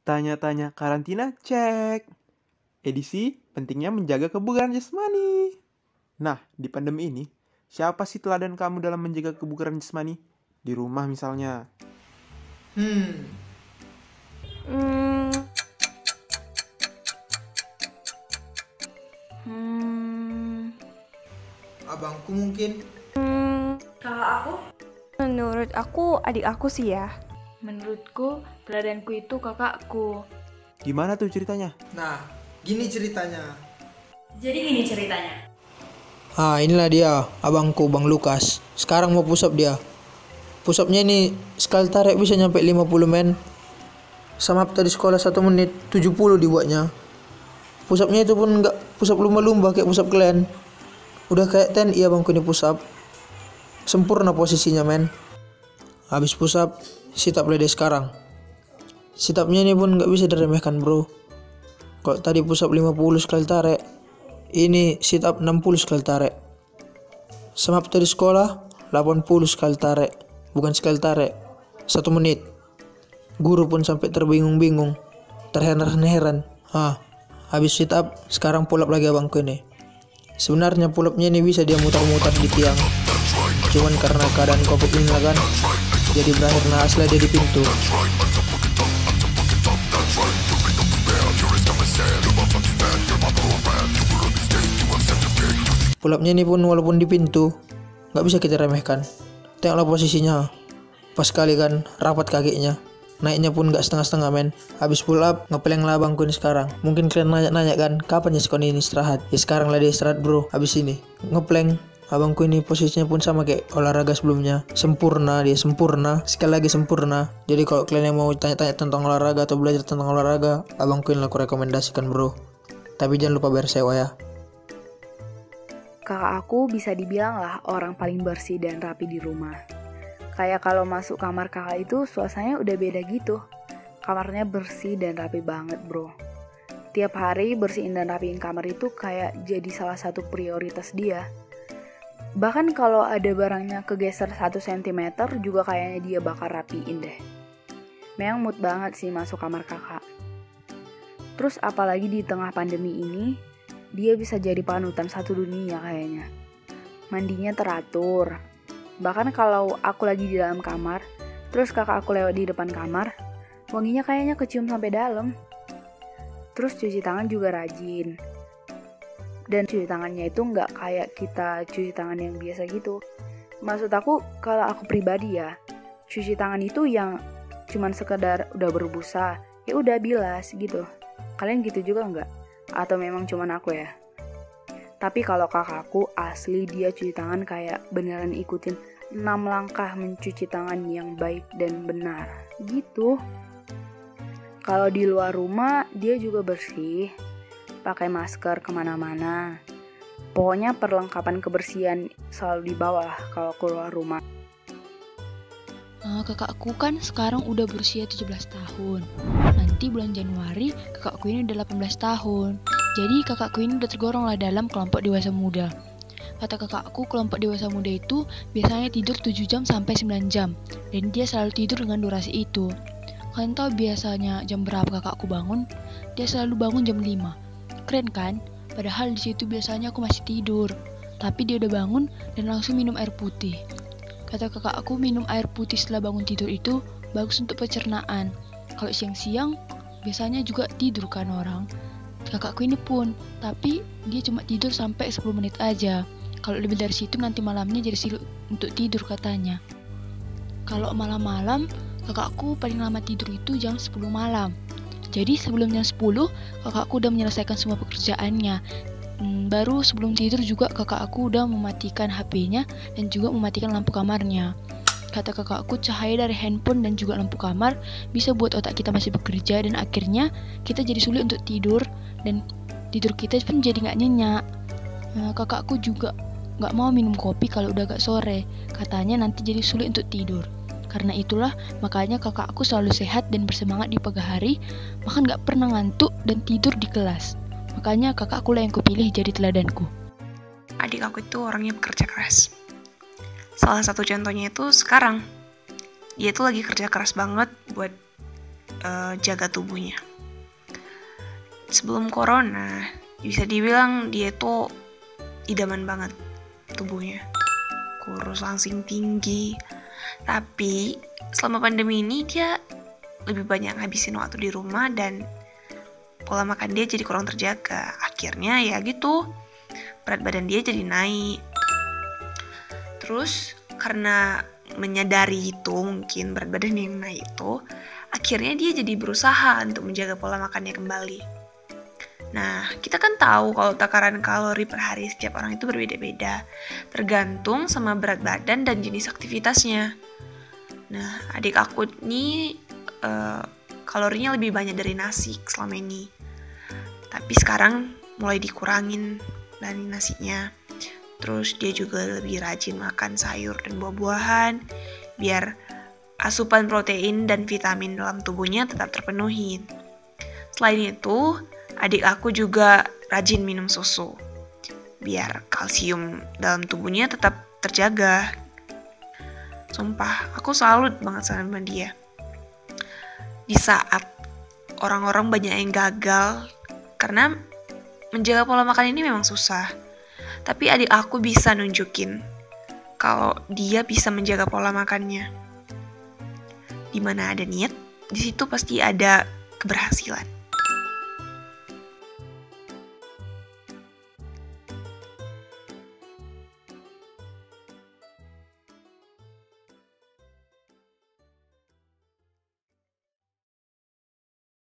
Tanya-tanya karantina, cek. Edisi, pentingnya menjaga kebugaran jasmani. Nah, di pandemi ini, siapa sih teladan kamu dalam menjaga kebugaran jasmani? Di rumah misalnya. Abangku mungkin. Kakak aku? Menurut aku, adik aku sih ya. Menurutku, teladanku itu kakakku. Gimana tuh ceritanya? Nah, gini ceritanya. Jadi gini ceritanya. Inilah dia, abangku, Bang Lukas. Sekarang mau push up dia. Push upnya ini sekali tarik bisa nyampe 50 men. Sama tadi sekolah 1 menit 70 dibuatnya. Push upnya itu pun enggak push up lumba-lumba kayak push up kalian. Udah kayak TNI abangku ini push up. Sempurna posisinya men. Habis push up, sit up lede sekarang. Sit upnya ini pun nggak bisa diremehkan bro. Kalau tadi push up 50 sekali tarik, ini sit up 60 sekali tarik. Sama tadi sekolah 80 sekali tarik. Bukan sekali tarik, 1 menit. Guru pun sampai terbingung-bingung, terheran-heran. Habis sit up, sekarang pull up lagi abangku ini. Sebenarnya pull upnya ini bisa dia mutar-mutar di tiang. Cuman karena keadaan covid ini lah kan, jadi berakhir naas lah dia di pintu. Pull upnya ini pun walaupun di pintu, nggak bisa kita remehkan. Tengoklah posisinya, pas sekali kan, rapat kakinya. Naiknya pun nggak setengah-setengah men. Habis pull up, ngepeleng lah abangku ini sekarang. Mungkin kalian nanya-nanya kan, kapan ya sekon ini istirahat? Ya sekarang lah dia istirahat bro, habis ini. Ngepeleng, abangku ini posisinya pun sama kayak olahraga sebelumnya. Sempurna, dia sempurna, sekali lagi sempurna. Jadi kalau kalian yang mau tanya-tanya tentang olahraga atau belajar tentang olahraga, abangku ini aku rekomendasikan bro. Tapi jangan lupa bayar sewa ya. Kakak aku bisa dibilang lah orang paling bersih dan rapi di rumah. Kayak kalau masuk kamar kakak itu suasananya udah beda gitu. Kamarnya bersih dan rapi banget bro. Tiap hari bersihin dan rapiin kamar itu kayak jadi salah satu prioritas dia. Bahkan kalau ada barangnya kegeser 1 cm juga kayaknya dia bakal rapiin deh. Memang mood banget sih masuk kamar kakak. Terus apalagi di tengah pandemi ini, dia bisa jadi panutan satu dunia kayaknya. Mandinya teratur. Bahkan kalau aku lagi di dalam kamar, terus kakak aku lewat di depan kamar, wanginya kayaknya kecium sampai dalam. Terus cuci tangan juga rajin. Dan cuci tangannya itu nggak kayak kita cuci tangan yang biasa gitu. Maksud aku, kalau aku pribadi ya, cuci tangan itu yang cuman sekedar udah berbusa, ya udah bilas gitu. Kalian gitu juga nggak? Atau memang cuman aku ya? Tapi kalau kakakku asli dia cuci tangan kayak beneran ikutin 6 langkah mencuci tangan yang baik dan benar gitu. Kalau di luar rumah dia juga bersih, pakai masker kemana-mana. Pokoknya perlengkapan kebersihan selalu dibawa lah kalau keluar rumah. Kakakku kan sekarang udah berusia 17 tahun. Nanti bulan Januari kakakku ini udah 18 tahun. Jadi kakakku ini udah tergolong lah dalam kelompok dewasa muda. Kata kakakku, kelompok dewasa muda itu biasanya tidur 7 jam sampai 9 jam. Dan dia selalu tidur dengan durasi itu. Kalian tahu biasanya jam berapa kakakku bangun? Dia selalu bangun jam 5. Keren kan? Padahal di situ biasanya aku masih tidur. Tapi dia udah bangun dan langsung minum air putih. Kata kakakku, minum air putih setelah bangun tidur itu bagus untuk pencernaan. Kalau siang-siang biasanya juga tidur kan orang. Kakakku ini pun, tapi dia cuma tidur sampai 10 menit aja. Kalau lebih dari situ nanti malamnya jadi silut untuk tidur katanya. Kalau malam-malam, kakakku paling lama tidur itu jam 10 malam. Jadi sebelum jam 10, kakakku udah menyelesaikan semua pekerjaannya. Baru sebelum tidur juga kakak aku udah mematikan HP-nya dan juga mematikan lampu kamarnya. Kata kakakku, cahaya dari handphone dan juga lampu kamar bisa buat otak kita masih bekerja dan akhirnya kita jadi sulit untuk tidur dan tidur kita pun jadi gak nyenyak. Kakakku juga gak mau minum kopi kalau udah agak sore, katanya nanti jadi sulit untuk tidur. Karena itulah makanya kakakku selalu sehat dan bersemangat di pagi hari, bahkan gak pernah ngantuk dan tidur di kelas. Makanya kakakku lah yang kupilih jadi teladanku. Adik aku itu orangnya pekerja keras. Salah satu contohnya itu sekarang. Dia tuh lagi kerja keras banget buat jaga tubuhnya. Sebelum corona, bisa dibilang dia tuh idaman banget tubuhnya. Kurus langsing tinggi. Tapi selama pandemi ini dia lebih banyak ngabisin waktu di rumah dan pola makan dia jadi kurang terjaga. Akhirnya ya gitu, berat badan dia jadi naik. Terus karena menyadari itu, mungkin berat badan yang naik itu, akhirnya dia jadi berusaha untuk menjaga pola makannya kembali. Nah, kita kan tahu kalau takaran kalori per hari setiap orang itu berbeda-beda, tergantung sama berat badan dan jenis aktivitasnya. Nah, adik aku ini kalorinya lebih banyak dari nasi selama ini. Tapi sekarang mulai dikurangin dari nasinya. Terus dia juga lebih rajin makan sayur dan buah-buahan, biar asupan protein dan vitamin dalam tubuhnya tetap terpenuhi. Selain itu, adik aku juga rajin minum susu, biar kalsium dalam tubuhnya tetap terjaga. Sumpah, aku salut banget sama dia. Di saat orang-orang banyak yang gagal, karena menjaga pola makan ini memang susah. Tapi adik aku bisa nunjukin kalau dia bisa menjaga pola makannya. Di mana ada niat, di situ pasti ada keberhasilan.